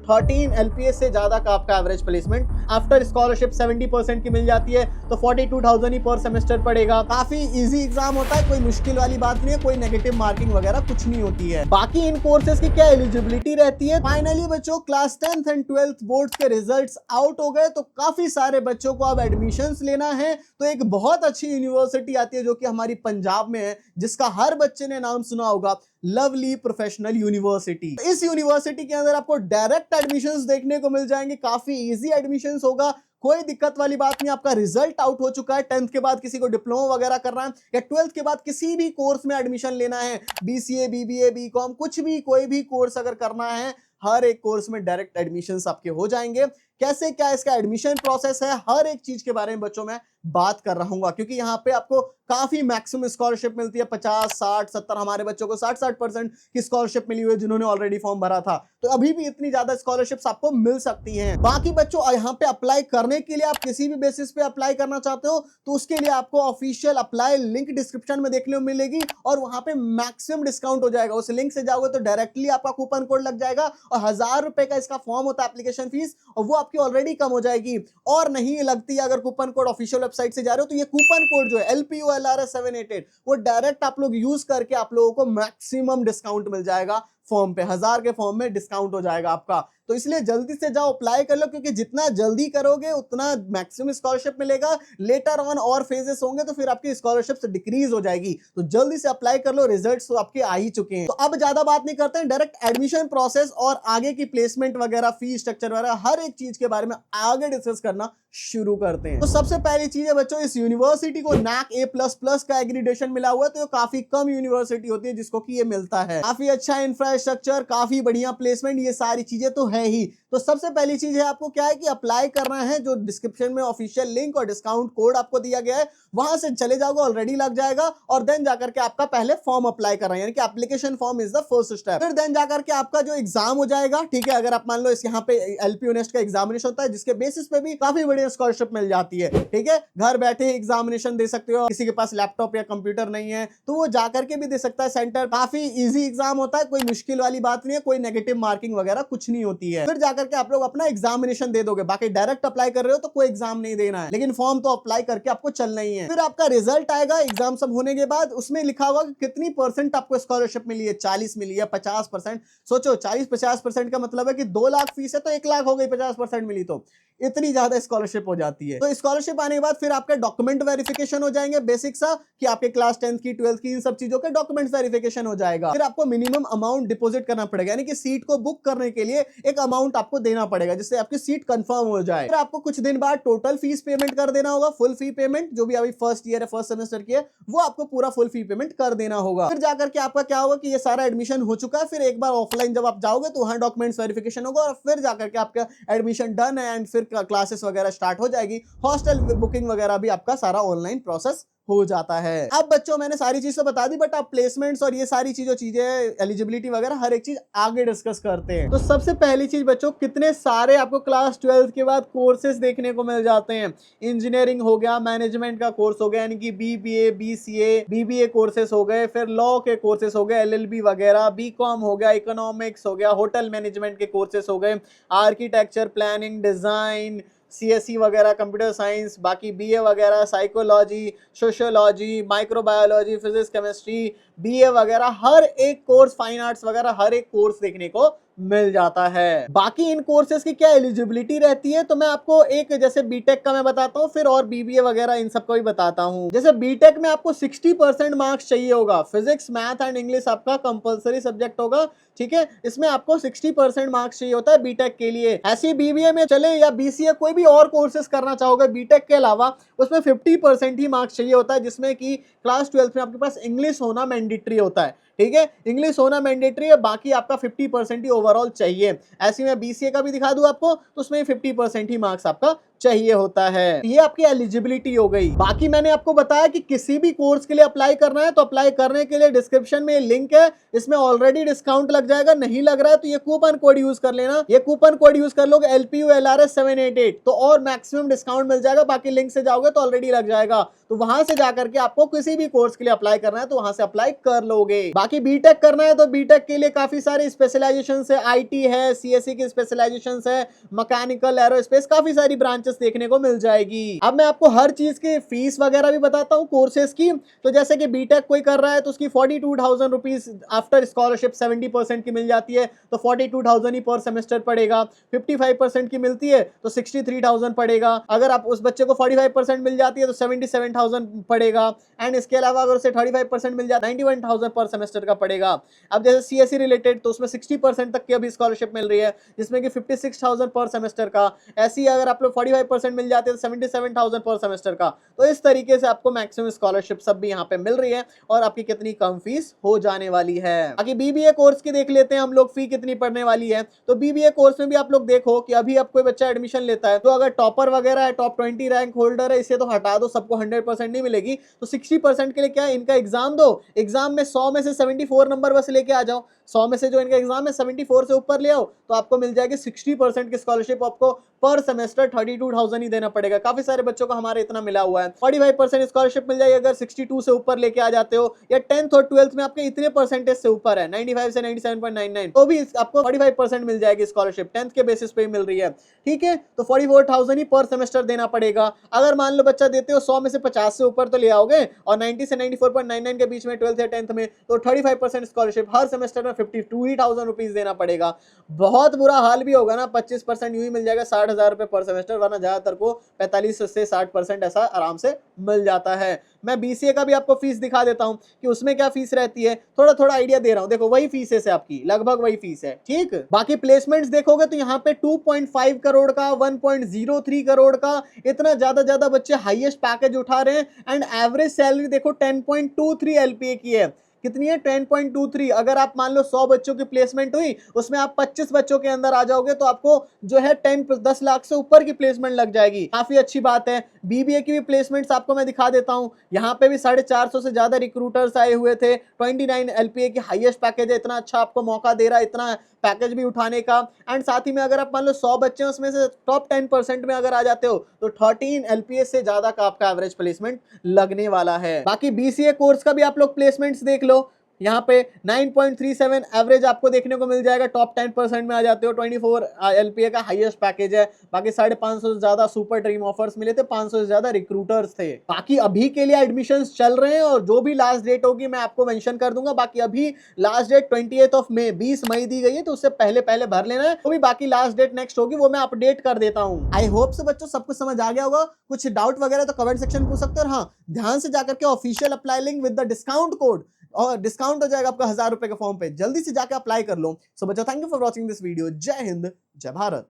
13 LPS से ज्यादा का आपका एवरेज प्लेसमेंट आफ्टर स्कॉलरशिप 70% की मिल जाती है, तो 42,000 ही पर सेमेस्टर पड़ेगा। काफी इजी एग्जाम होता है, कोई मुश्किल वाली बात नहीं है, कोई नेगेटिव मार्किंग वगैरह कुछ नहीं होती है। बाकी इन कोर्सेज की क्या एलिजिबिलिटी रहती है। फाइनली बच्चों class 10th and 12th boards के रिजल्ट्स आउट हो गए, तो काफी सारे बच्चों को अब एडमिशंस लेना है। तो एक बहुत अच्छी यूनिवर्सिटी आती है जो कि हमारी पंजाब में है, जिसका हर बच्चे ने नाम सुना होगा, लवली प्रोफेशनल यूनिवर्सिटी। इस यूनिवर्सिटी के अंदर आपको डायरेक्ट एडमिशंस देखने को मिल जाएंगे, काफी इजी एडमिशंस होगा, कोई दिक्कत वाली बात नहीं। आपका रिजल्ट आउट हो चुका है, 10th के बाद किसी को डिप्लोमा वगैरह करना है या 12th के बाद किसी भी कोर्स में एडमिशन लेना है, बीसीए, बीबीए, बीकॉम, कुछ भी कोई भी कोर्स अगर करना है, हर एक कोर्स में डायरेक्ट एडमिशंस आपके हो जाएंगे। कैसे क्या इसका एडमिशन प्रोसेस है, हर एक चीज के बारे में बच्चों में बात कर रहा हूँ, क्योंकि यहाँ पे आपको काफी मैक्सिमम स्कॉलरशिप मिलती है, 50, 60, 70, हमारे बच्चों को 60% की स्कॉलरशिप मिली हुई है जिन्होंने ऑलरेडी फॉर्म भरा था। तो अभी भी इतनी ज्यादा स्कॉलरशिप्स आपको मिल सकती हैं। बाकी बच्चों यहाँ पे अप्लाई करने के लिए आप किसी भी बेसिस पे अप्लाई करना चाहते हो तो उसके लिए आपको ऑफिशियल अप्लाई लिंक डिस्क्रिप्शन में देखने को मिलेगी और वहां पे मैक्सिमम डिस्काउंट हो जाएगा। उस लिंक से जाओगे तो डायरेक्टली आपका कूपन कोड लग जाएगा और 1000 रुपए का इसका फॉर्म होता है एप्लीकेशन फीस, और वो आपकी ऑलरेडी कम हो जाएगी और नहीं लगती है। अगर कूपन कोड ऑफिशियल वेबसाइट से जा रहे हो तो ये कूपन कोड जो है LPOLRS788 वो डायरेक्ट आप लोग यूज करके आप लोगों को मैक्सिमम डिस्काउंट मिल जाएगा। फॉर्म पे 1000 के फॉर्म में डिस्काउंट हो जाएगा आपका। तो इसलिए जल्दी से जाओ अप्लाई कर लो, क्योंकि जितना जल्दी करोगे उतना मैक्सिमम स्कॉलरशिप मिलेगा। लेटर ऑन और फेजेस होंगे तो फिर आपकी स्कॉलरशिप डिक्रीज हो जाएगी। तो जल्दी से अप्लाई कर लो, रिजल्ट्स तो आपके आ ही चुके हैं। तो अब ज्यादा बात नहीं करते हैं, डायरेक्ट एडमिशन प्रोसेस और आगे की प्लेसमेंट वगैरह, फीस स्ट्रक्चर वगैरह हर एक चीज के बारे में आगे डिस्कस करना शुरू करते हैं। तो सबसे पहली चीज है बच्चों, इस यूनिवर्सिटी को NAC A++ का एग्रीडेशन मिला हुआ है। तो ये काफी कम यूनिवर्सिटी होती है जिसको कि ये मिलता है। काफी अच्छा इंफ्रास्ट्रक्चर, काफी बढ़िया प्लेसमेंट, ये सारी चीजें तो है ही। तो सबसे पहली चीज है आपको क्या है कि अप्लाई करना है। जो डिस्क्रिप्शन में ऑफिशियल लिंक और डिस्काउंट कोड आपको दिया गया है वहां से चले जाओगे, ऑलरेडी लग जाएगा। और देन जाकर के आपका पहले फॉर्म अप्लाई करना है, यानी कि application form is the first step. फिर देन जाकर के आपका जो एग्जाम हो जाएगा, ठीक है। अगर आप मान लो इस यहाँ पे LPUNEST का एग्जामिनेशन होता है जिसके बेसिस पे भी काफी बढ़िया स्कॉलरशिप मिल जाती है, ठीक है। घर बैठे एग्जामिनेशन दे सकते हो, किसी के पास लैपटॉप या कंप्यूटर नहीं है तो वो जाकर के भी दे सकता है सेंटर। काफी इजी एग्जाम होता है, कोई मुश्किल वाली बात नहीं है, कोई नेगेटिव मार्किंग वगैरह कुछ नहीं होती है। फिर जाकर के आप लोग अपना एग्जामिनेशन दे दोगे। बाकी डायरेक्ट अप्लाई कर रहे हो तो कोई एग्जाम नहीं देना है, लेकिन फॉर्म तो अप्लाई करके आपको चलना ही है। फिर आपका रिजल्ट आएगा एग्जाम सब होने के बाद, उसमें लिखा होगा कि कितनी परसेंट आपको स्कॉलरशिप मिली है, 40 मिली है, 50%। सोचो 40-50% का मतलब है कि 2 लाख फीस है तो 1 लाख हो गई, 50% मिली तो इतनी ज्यादा स्कॉलरशिप हो जाती है। तो स्कॉलरशिप आने के बाद फिर आपके डॉक्यूमेंट वेरिफिकेशन हो जाएंगे, बेसिक सा कि आपके क्लास 10th की, 12th की, इन सब चीजों के डॉक्यूमेंट वेरिफिकेशन हो जाएगा। फिर आपको मिनिमम अमाउंट डिपॉजिट करना पड़ेगा, यानी कि सीट को बुक करने के लिए एक अमाउंट आपको देना पड़ेगा जिससे आपकी सीट कंफर्म हो जाए। फिर आपको कुछ दिन बाद टोटल फीस पेमेंट कर देना होगा, फुल फी पेमेंट। जो भी अभी फर्स्ट ईयर है, फर्स्ट सेमेस्टर की है, वो आपको पूरा फुल फी पेमेंट कर देना होगा। फिर जाकर के आपका क्या होगा कि ये सारा एडमिशन हो चुका है। फिर एक बार ऑफलाइन जब आप जाओगे तो वहां डॉक्यूमेंट्स वेरिफिकेशन होगा और फिर जाकर के आपका एडमिशन डन है एंड फिर क्लासेस वगैरह स्टार्ट हो जाएगी। हॉस्टल बुकिंग वगैरह भी आपका सारा ऑनलाइन प्रोसेस हो जाता है। अब बच्चों मैंने सारी चीज तो बता दी, बट आप प्लेसमेंट्स और ये सारी चीजें एलिजिबिलिटी वगैरह हर एक चीज आगे डिस्कस करते हैं। तो सबसे पहली चीज बच्चों, कितने सारे आपको क्लास 12th के बाद कोर्सेज देखने को मिल जाते हैं। इंजीनियरिंग हो गया, मैनेजमेंट का कोर्स हो गया, यानी कि BBA, BCA, BBA कोर्सेज हो गए, फिर लॉ के कोर्सेज हो गए, LLB वगैरह, BCom हो गया, इकोनॉमिक्स हो गया, होटल मैनेजमेंट के कोर्सेज हो गए, आर्किटेक्चर, प्लानिंग, डिजाइन, CSE वगैरह, कंप्यूटर साइंस, बाकी BA वगैरह, psychology, sociology, microbiology, physics, chemistry, BA वगैरह, हर एक कोर्स, फाइन आर्ट्स वगैरह हर एक कोर्स देखने को मिल जाता है। बाकी इन कोर्सेज की क्या एलिजिबिलिटी रहती है तो मैं आपको एक, जैसे बीटेक का मैं बताता हूँ, फिर और BBA वगैरह इन सबका भी बताता हूँ। जैसे बीटेक में आपको 60% मार्क्स चाहिए होगा। फिजिक्स, मैथ एंड इंग्लिश आपका कंपलसरी सब्जेक्ट होगा, ठीक है। इसमें आपको 60% मार्क्स चाहिए होता है बीटेक के लिए। ऐसी BBA में चले या BCA, कोई भी और कोर्सेज करना चाहोगे बीटेक के अलावा, उसमें 50% ही मार्क्स चाहिए होता है, जिसमें कि क्लास 12th में आपके पास इंग्लिश होना मैंडेटरी होता है, ठीक है। इंग्लिश होना मैंडेटरी है, बाकी आपका 50% ही ओवरऑल चाहिए। ऐसे में BCA का भी दिखा दूं आपको तो उसमें 50% ही मार्क्स आपका चाहिए होता है। ये आपकी एलिजिबिलिटी हो गई। बाकी मैंने आपको बताया कि किसी भी कोर्स के लिए अप्लाई करना है तो अप्लाई करने के लिए डिस्क्रिप्शन में लिंक है, इसमें ऑलरेडी डिस्काउंट लग जाएगा। नहीं लग रहा है तो ये कूपन कोड यूज कर लेना। ये कूपन कोड यूज कर लोगे LPULRS 788 तो और मैक्सिमम डिस्काउंट मिल जाएगा। बाकी लिंक से जाओगे तो ऑलरेडी लग जाएगा, तो वहां से जाकर के आपको किसी भी कोर्स के लिए अप्लाई करना है तो वहां से अप्लाई कर लोगे। बाकी बीटेक करना है तो बीटेक के लिए काफी सारे स्पेशलाइजेशन है, IT है, CSE की स्पेशलाइजेशन है, मैकेनिकल, एरोस्पेस, काफी सारी ब्रांचेस देखने को मिल जाएगी। अब मैं आपको हर चीज की फीस वगैरह भी बताता हूँ कोर्सेज की। तो जैसे कि बीटेक कोई कर रहा है तो उसकी 42,000 रुपीज आफ्टर स्कॉलरशिप 70% की मिल जाती है, तो 42,000 ही पर सेमेस्टर पड़ेगा। 55% की मिलती है तो 63,000 पड़ेगा। अगर आप उस बच्चे को 45% मिल जाती है तो 77,000 पड़ेगा। एंड इसके अलावा अगर उसे 35% मिल जाता है 91,000 पर सेमेस्टर का पड़ेगा। अब जैसे CSE रिलेटेड तो उसमें 60% तक की अभी स्कॉलरशिप मिल रही है, जिसमें कि 56,000 पर सेमेस्टर का। ऐसी अगर आप लोग 45% मिल जाते हैं तो 77,000 पर सेमेस्टर का। तो इस तरीके से आपको मैक्सिमम स्कॉलरशिप सब भी यहाँ पे मिल रही है और आपकी कितनी कम फीस हो जाने वाली है। बाकी BBA कोर्स की देख लेते हैं हम लोग, फी कितनी पड़ने वाली है। तो BBA कोर्स में भी आप लोग देखो कि अभी अब कोई बच्चा एडमिशन लेता है तो अगर टॉपर वगैरह है, टॉप 20 रैंक होल्डर है, इसे तो हटा दो, सबको 100% नहीं मिलेगी। तो 60% के लिए क्या है, इनका एग्जाम दो। एग्जाम में 100 में से 74 नंबर बस लेके आ जाओ। 100 में से जो इनका एग्जाम है 74 से ऊपर ले आओ तो आपको मिल जाएगी 60% की स्कॉलरशिप। आपको पर सेमेस्टर 32,000 ही देना पड़ेगा। काफी सारे बच्चों को हमारे इतना मिला हुआ है। 45% स्कॉलरशिप मिल जाएगी अगर 62 से ऊपर लेके आ जाते हो, या 10th और 12th में आपके इतने परसेंटेज से ऊपर है, 95 से 97.99, तो भी आपको 45% मिल जाएगी स्कॉलरशिप। 10th के बेसिस पे ही मिल रही है, ठीक है। तो 44,000 ही पर सेमेस्टर देना पड़ेगा। अगर मान लो बच्चा देते हो 100 में से 50 से ऊपर तो ले आओगे, और 90 से 94.99 के बीच में 12th या 10th में, तो 35% स्कॉलरशिप हर सेमेस्टर में 52,000 रुपीज देना पड़ेगा। बहुत बुरा हाल भी होगा ना, 25% यूं ही मिल जाएगा 60,000 रुपए पर सेमेस्टर, वरना ज्यादातर को 45 से 60% ऐसा आराम से मिल जाता है। मैं BCA का भी आपको फीस दिखा देता हूं कि उसमें क्या फीस रहती है, थोड़ा थोड़ा आइडिया दे रहा हूं। देखो वही फीस है आपकी, लगभग वही फीस है, ठीक। बाकी प्लेसमेंट्स देखोगे तो यहाँ पे 2.5 करोड़ का, 1.03 करोड़ का, इतना ज्यादा बच्चे हाईएस्ट पैकेज उठा रहे हैं। एंड एवरेज सैलरी देखो 10.23 LPA की है। कितनी है, 10.23। अगर आप मान लो 100 बच्चों की प्लेसमेंट हुई, उसमें आप 25 बच्चों के अंदर आ जाओगे तो आपको जो है 10 लाख से ऊपर की प्लेसमेंट लग जाएगी। काफी अच्छी बात है। BBA की भी प्लेसमेंट्स आपको मैं दिखा देता हूं। यहाँ पे भी 450 से ज्यादा रिक्रूटर्स आए हुए थे। 29 LPA की हाईएस्ट पैकेज है। इतना अच्छा आपको मौका दे रहा है इतना पैकेज भी उठाने का। एंड साथ ही में अगर आप मान लो 100 बच्चे हैं उसमें से टॉप 10% में अगर आ जाते हो तो 13 LPA से ज्यादा का आपका एवरेज प्लेसमेंट लगने वाला है। बाकी BCA कोर्स का भी आप लोग प्लेसमेंट्स देख लो। यहाँ पे 9.37 एवरेज आपको देखने को मिल जाएगा। टॉप 10% में आ जाते हो। 24 LPA का हाईएस्ट पैकेज है। बाकी 550 से ज्यादा सुपर ड्रीम ऑफर्स मिले थे, 500 से ज्यादा रिक्रूटर्स थे। बाकी अभी के लिए एडमिशंस चल रहे हैं और जो भी लास्ट डेट होगी मैं आपको मेंशन कर दूंगा। बाकी अभी लास्ट डेट 28 मई 20 मई दी गई है, तो उससे पहले पहले भर लेना है। तो भी बाकी लास्ट डेट नेक्स्ट होगी वो मैं अपडेट कर देता हूँ। आई होप से बच्चों सब कुछ समझ आ गया होगा। कुछ डाउट वगैरह तो कमेंट सेक्शन में पूछ सकते हो। और हाँ, ध्यान से जाकर के official apply link with the discount code, और डिस्काउंट हो जाएगा आपका 1000 रुपए के फॉर्म पे। जल्दी से जाकर अप्लाई कर लो। सो बच्चों, thank you for watching this video. जय हिंद, जय भारत।